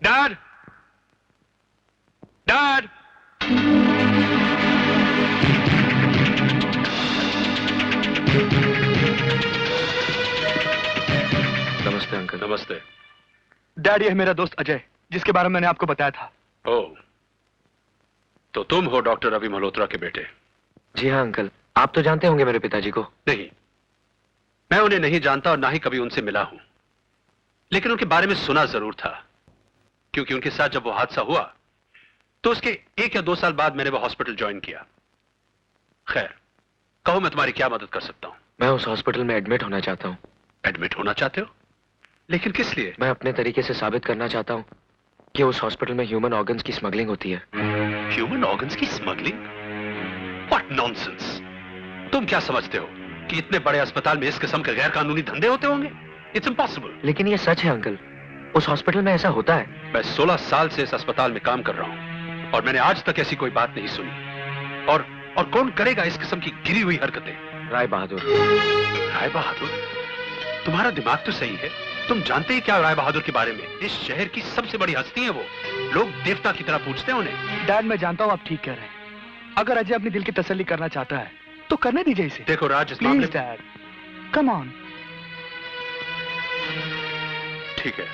Dad, dad. नमस्ते uncle. नमस्ते। Dad, ये है मेरा दोस्त अजय, जिसके बारे में मैंने आपको बताया था। ओह, तो तुम हो डॉक्टर रवि मल्होत्रा के बेटे? जी हाँ अंकल, आप तो जानते होंगे मेरे पिताजी को। नहीं, मैं उन्हें नहीं जानता और ना ही कभी उनसे मिला हूं, लेकिन उनके बारे में सुना जरूर था, क्योंकि उनके साथ जब वो हादसा हुआ तो उसके 1 या 2 साल बाद मैंने वो हॉस्पिटल ज्वाइन किया। खैर, कहो मैं तुम्हारी क्या मदद कर सकता हूं? मैं उस हॉस्पिटल में एडमिट होना चाहता हूँ। एडमिट होना चाहते हो? लेकिन किस लिए? मैं अपने तरीके से साबित करना चाहता हूँ कि उस हॉस्पिटल में ह्यूमन ऑर्गन्स की स्मगलिंग होती है। ह्यूमन ऑर्गन्स की स्मगलिंग? What nonsense! तुम क्या समझते हो कि इतने बड़े अस्पताल में इस किस्म के गैर कानूनी धंधे होते होंगे? It's impossible. लेकिन ये सच है अंकल, उस हॉस्पिटल में ऐसा होता है। मैं 16 साल से इस अस्पताल में काम कर रहा हूं और मैंने आज तक ऐसी कोई बात नहीं सुनी। और कौन करेगा इस किस्म की गिरी हुई हरकतें? राय बहादुर। राय बहादुर? तुम्हारा दिमाग तो सही है, तुम जानते ही क्या राय बहादुर के बारे में? इस शहर की सबसे बड़ी हस्ती है वो, लोग देवता की तरह पूछते हैं उन्हें। डैड, मैं जानता हूँ आप ठीक कह रहे हैं। अगर अजय अपने दिल की तसल्ली करना चाहता है तो करने दीजिए इसे। देखो राज, इस मामले प्लीज डैड, कम ऑन। ठीक है,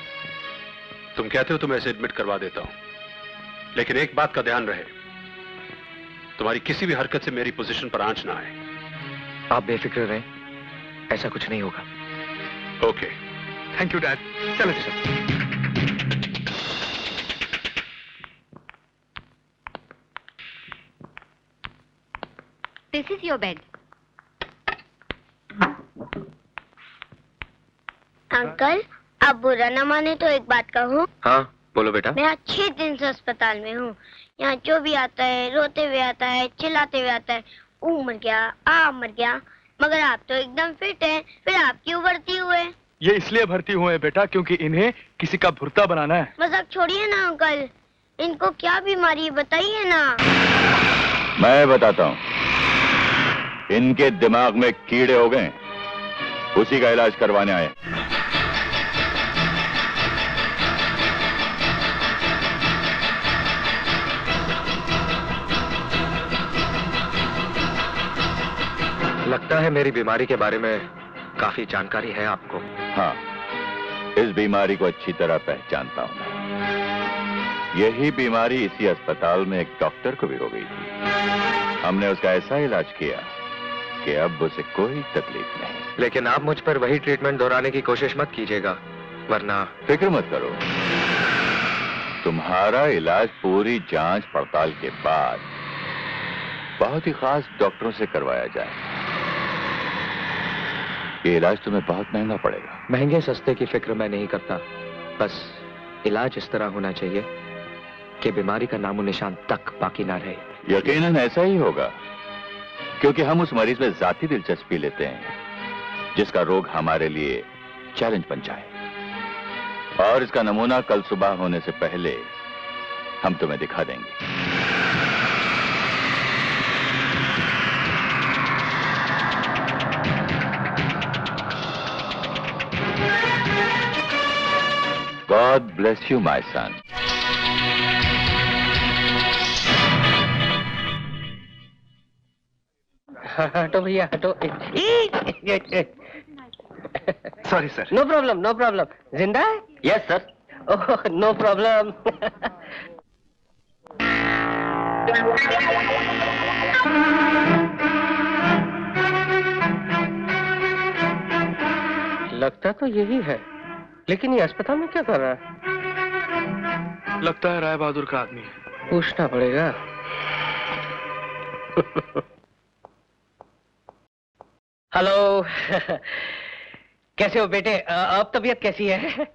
तुम कहते हो तो मैं इसे एडमिट करवा देता हूं, लेकिन एक बात का ध्यान रहे, तुम्हारी किसी भी हरकत से मेरी पोजीशन पर आंच ना आए। आप बेफिक्र रहें, ऐसा कुछ नहीं होगा। ओके। Thank you dad. चलो चलो। This is your bed. Uncle, आप बुरा न माने तो एक बात कहूँ। हाँ बोलो बेटा। मैं 6 दिन से अस्पताल में हूँ। यहाँ जो भी आता है रोते हुए आता है, चिल्लाते हुए आता है, मर गया, मर गया। मगर आप तो एकदम फिट हैं, फिर आप क्यों भर्ती हुए? ये इसलिए भर्ती हुए हैं बेटा, क्योंकि इन्हें किसी का भुर्ता बनाना है। मजाक छोड़िए ना अंकल, इनको क्या बीमारी है बताइए ना। मैं बताता हूँ, इनके दिमाग में कीड़े हो गए, उसी का इलाज करवाने आए। लगता है मेरी बीमारी के बारे में काफी जानकारी है आपको। हाँ, इस बीमारी को अच्छी तरह पहचानता हूं मैं। यही बीमारी इसी अस्पताल में एक डॉक्टर को भी हो गई थी। हमने उसका ऐसा इलाज किया कि अब उसे कोई तकलीफ नहीं। लेकिन आप मुझ पर वही ट्रीटमेंट दोहराने की कोशिश मत कीजिएगा, वरना। फिक्र मत करो, तुम्हारा इलाज पूरी जांच पड़ताल के बाद बहुत ही खास डॉक्टरों से करवाया जाए। ये इलाज तुम्हें बहुत महंगा पड़ेगा। महंगे सस्ते की फिक्र मैं नहीं करता, बस इलाज इस तरह होना चाहिए कि बीमारी का नामो निशान तक बाकी ना रहे। यकीनन ऐसा ही होगा, क्योंकि हम उस मरीज में जाती दिलचस्पी लेते हैं जिसका रोग हमारे लिए चैलेंज बन जाए। और इसका नमूना कल सुबह होने से पहले हम तुम्हें दिखा देंगे। God bless you, my son. हटो भैया हटो। Sorry sir. No problem no problem. जिंदा है? Yes sir. Oh no problem. लगता तो यही है, लेकिन ये अस्पताल में क्या कर रहा है? लगता है राय बहादुर का आदमी है। पूछना पड़ेगा। हेलो। कैसे हो बेटे? अब तबीयत कैसी है?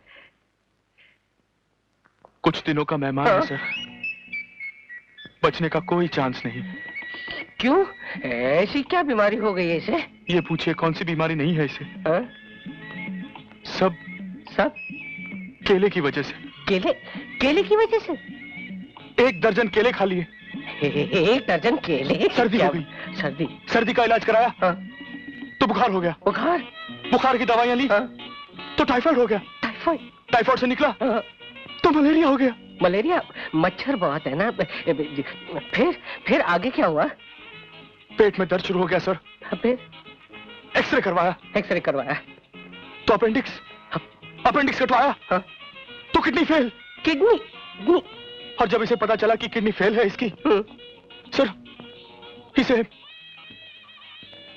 कुछ दिनों का मेहमान है सर, बचने का कोई चांस नहीं। क्यों? ऐसी क्या बीमारी हो गई है इसे? ये पूछिए कौन सी बीमारी नहीं है इसे। सब केले की वजह से। केले की वजह से? 1 दर्जन केले खा लिए। 1 दर्जन केले? सर्दी हो गई। सर्दी का इलाज कराया। हाँ। तो बुखार हो गया। बुखार की दवाइयां ली। हाँ। तो टाइफाइड हो गया। टाइफाइड से निकला। हाँ। तो मलेरिया हो गया। मलेरिया? मच्छर बहुत है ना। फिर आगे क्या हुआ? पेट में दर्द शुरू हो गया सर। फिर एक्सरे करवाया। एक्सरे करवाया तो अपेंडिक्स कटवाया। हाँ। तो किडनी फेल। किडनी? और जब इसे पता चला कि किडनी फेल है इसकी, सर इसे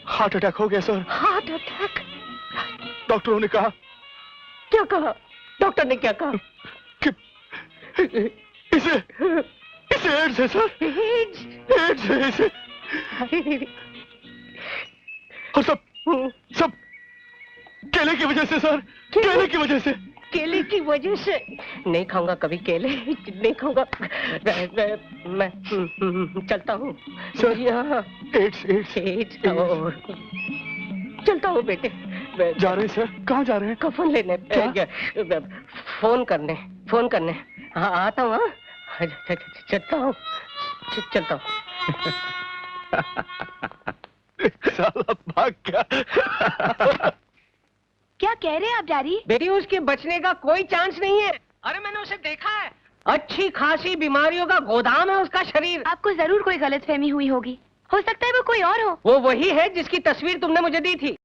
हार्ट अटैक हो गया सर। Heart attack? डॉक्टरों ने कहा। क्या कहा? डॉक्टर ने क्या कहा? कि इसे एड्स है सर। एड्स है इसे। और सब केले की वजह से सर। केले की वजह से। केले की वजह से? नहीं खाऊंगा कभी केले, नहीं खाऊंगा मैं। चलता हूँ सर। यहाँ एड्स। चलता हूँ बेटे। जा रहे हैं सर? कहाँ जा रहे हैं? कफन लेने। फोन करने। हाँ आता हूँ। हाँ चलता हूँ। साला भाग गया। क्या कह रहे हैं आप डैडी? बेटी उसके बचने का कोई चांस नहीं है। अरे मैंने उसे देखा है, अच्छी खासी बीमारियों का गोदाम है उसका शरीर। आपको जरूर कोई गलतफहमी हुई होगी। हो सकता है वो कोई और हो। वो वही है जिसकी तस्वीर तुमने मुझे दी थी।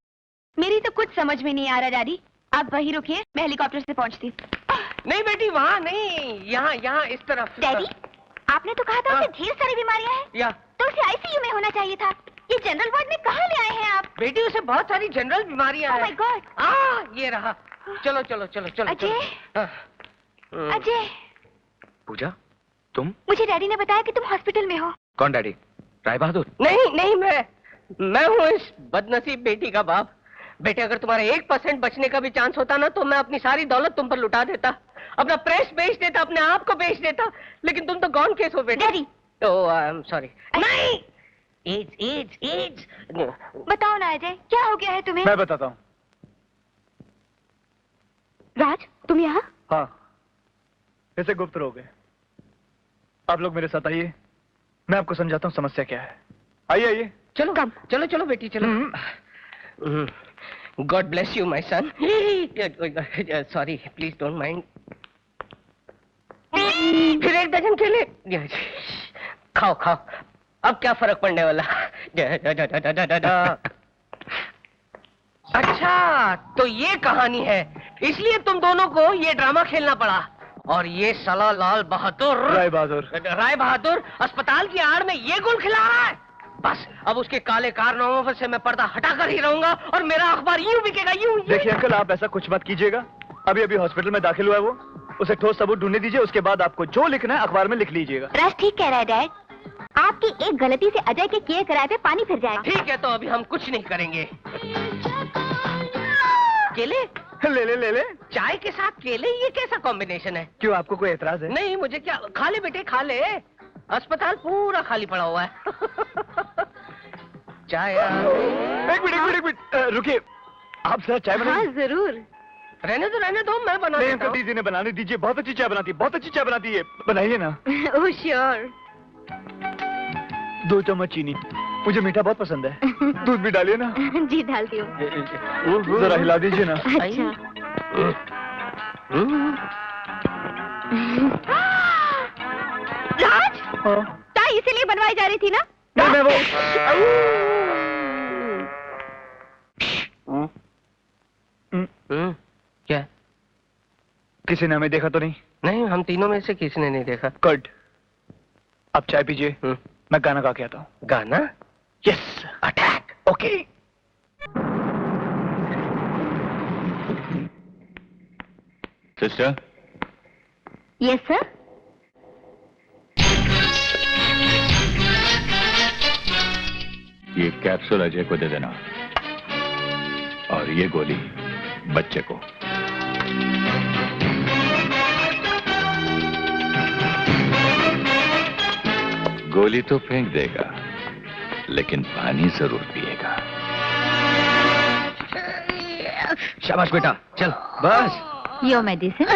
मेरी तो कुछ समझ में नहीं आ रहा डैडी। आप वहीं रुकिए, मैं हेलीकॉप्टर से पहुंचती। नहीं बेटी वहाँ नहीं, यहाँ इस तरफ। डैडी, आपने तो कहा था उसे ढेर सारी बीमारियां हैं। या तो उसे आईसीयू में होना चाहिए था। ये जनरल वार्ड में कहाँ ले आए हैं आप? बेटी उसे बहुत सारी जनरल बीमारियां Oh my हैं। God! ये रहा। चलो। अजय, अजय, पूजा, तुम? मुझे डैडी ने बताया कि तुम हॉस्पिटल में हो। कौन डैडी? राय बहादुर? नहीं मैं हूँ इस बदनसीब बेटी का बाप। बेटे अगर तुम्हारे 1% बचने का भी चांस होता ना तो मैं अपनी सारी दौलत तुम पर लुटा देता, अपना प्रेस बेच देता, अपने आप को बेच देता। लेकिन तुम तो गॉन केस हो बेटे। Daddy, oh I am sorry. नहीं, एड्स। बताओ ना अजय, क्या हो गया है तुम्हें? मैं बताता हूँ। राज, तुम यहाँ? हाँ, ऐसे गुप्त रोग है। आप लोग मेरे साथ आइए, मैं आपको समझाता हूँ समस्या क्या है। आइए। चलो बेटी चलो। God bless you my son. Sorry, please don't mind. फिर 1 डजन केले खाओ। अब क्या फर्क पड़ने वाला? अच्छा, तो ये कहानी है, इसलिए तुम दोनों को ये ड्रामा खेलना पड़ा। और ये साला लाल बहादुर, राय बहादुर अस्पताल की आड़ में ये गुल खिला रहा है। बस अब उसके काले कारनामों से मैं पर्दा हटाकर ही रहूंगा और मेरा अखबार यूं बिकेगा, यूं। देखिए अंकल, आप ऐसा कुछ मत कीजिएगा। अभी हॉस्पिटल में दाखिल हुआ है वो, उसे ठोस सबूत ढूंढने दीजिए। उसके बाद आपको जो लिखना है अखबार में लिख लीजिएगा। राज ठीक कह रहा है डैड। आपकी एक गलती से अजय के किए कराए पे पानी फिर जाएगा। ठीक है, तो अभी हम कुछ नहीं करेंगे। केले ले। चाय के साथ केले, ये कैसा कॉम्बिनेशन है? क्यों, आपको कोई एतराज है? नहीं, मुझे क्या। खा ले बेटे, खा ले। अस्पताल पूरा खाली पड़ा हुआ है। चाय। एक मिनट, रुकिए। आप जरा चाय बनाइए। हाँ जरूर। रहने दो, मैं बना नहीं देता अंकल, दीदी ने बनाने दीजिए। बहुत अच्छी चाय बनाती है। बनाइए ना। Oh sure. 2 चम्मच चीनी, मुझे मीठा बहुत पसंद है। दूध भी डालिए ना। जी डालती हूँ। जरा हिला दीजिए ना। अच्छा। राज, चाय इसीलिए बनवाई जा रही थी ना? नहीं, मैं वो क्या? किसी ने हमें देखा तो नहीं? नहीं, हम तीनों में से किसी ने नहीं देखा। गुड। आप चाय पीजिए, मैं गाना गा के आता हूँ। गाना? Yes, attack. Okay. Sister, yes sir. ये कैप्सूल अजय को दे देना और ये गोली बच्चे को। गोली तो फेंक देगा, लेकिन पानी जरूर पिएगा। शाबाश बेटा, चल बस। Your medicine.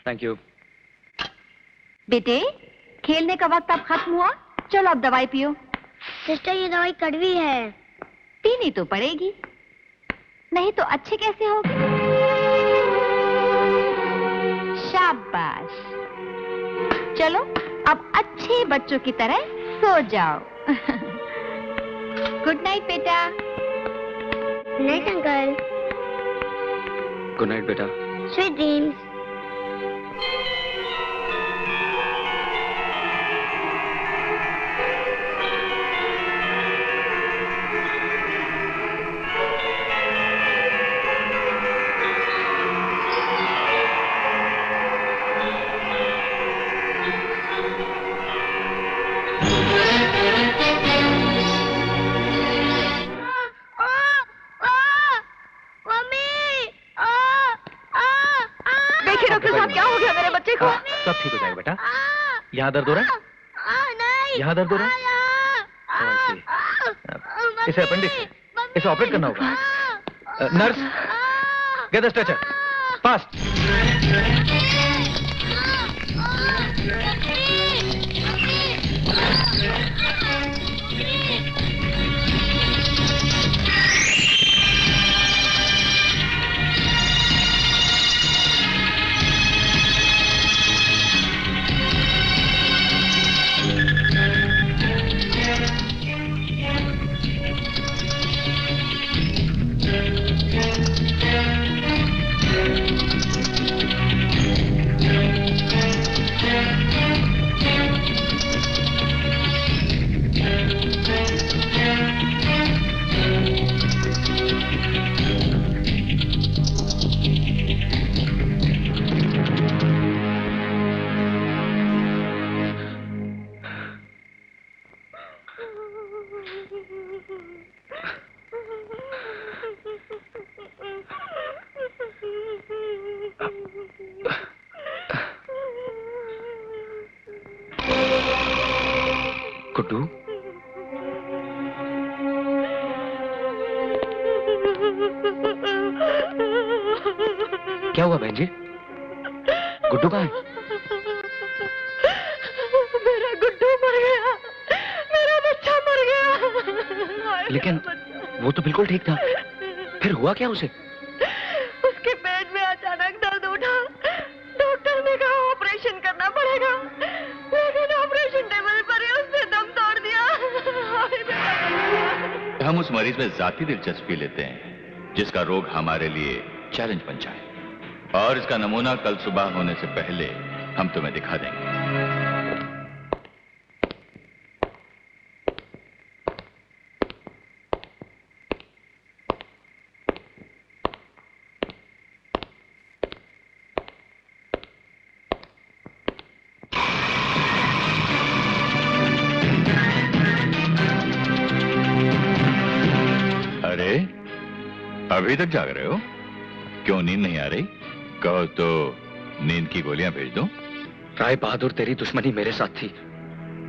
Thank you. बेटे, खेलने का वक्त अब खत्म हुआ, चलो अब दवाई पियो। सिस्टर, ये दवाई कड़वी है। पीनी तो पड़ेगी, नहीं तो अच्छे कैसे होगे? शाबाश। शाबाश। चलो अब अच्छे बच्चों की तरह सो जाओ। गुड नाइट बेटा। Night uncle. गुड नाइट बेटा। Sweet dreams. देखिए डॉक्टर साहब, क्या हो गया मेरे बच्चे को? सब ठीक हो जाएगा बेटा। यहाँ दर्द हो रहा है? नहीं। यहाँ दर्द हो रहा है? ऐसे। इसे अपेंडिक्स है, इसे ऑपरेट करना होगा। Nurse, get the stretcher fast. Guddu, क्या हुआ बहन जी? गुड्डू कहाँ है? मेरा गुड्डू मर गया, मेरा बच्चा मर गया। लेकिन वो तो बिल्कुल ठीक था, फिर हुआ क्या उसे? उसके पेट में अचानक दर्द उठा। डॉक्टर ने कहा ऑपरेशन करना पड़ेगा, लेकिन ऑपरेशन टेबल पर ही उसने दम तोड़ दिया। हम उस मरीज में जाती दिलचस्पी लेते हैं जिसका रोग हमारे लिए चैलेंज बन जाए, और इसका नमूना कल सुबह होने से पहले हम तुम्हें दिखा देंगे। अरे, अभी तक जाग रहे हो? क्यों नींद नहीं आ रही? कहो तो नींद की गोलियां भेज दूं? राय बहादुर, तेरी दुश्मनी मेरे साथ थी,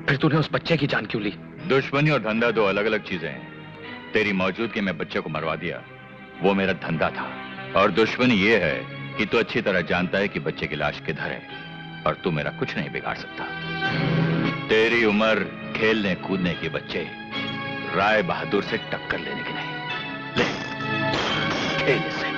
फिर तूने उस बच्चे की जान क्यों ली? दुश्मनी और धंधा दो अलग अलग चीजें हैं। तेरी मौजूदगी में बच्चे को मरवा दिया, वो मेरा धंधा था। और दुश्मनी ये है कि तू अच्छी तरह जानता है कि बच्चे की लाश किधर है, और तू मेरा कुछ नहीं बिगाड़ सकता। तेरी उम्र खेलने कूदने की बच्चे, राय बहादुर से टक्कर लेने की नहीं। ले, खेल से।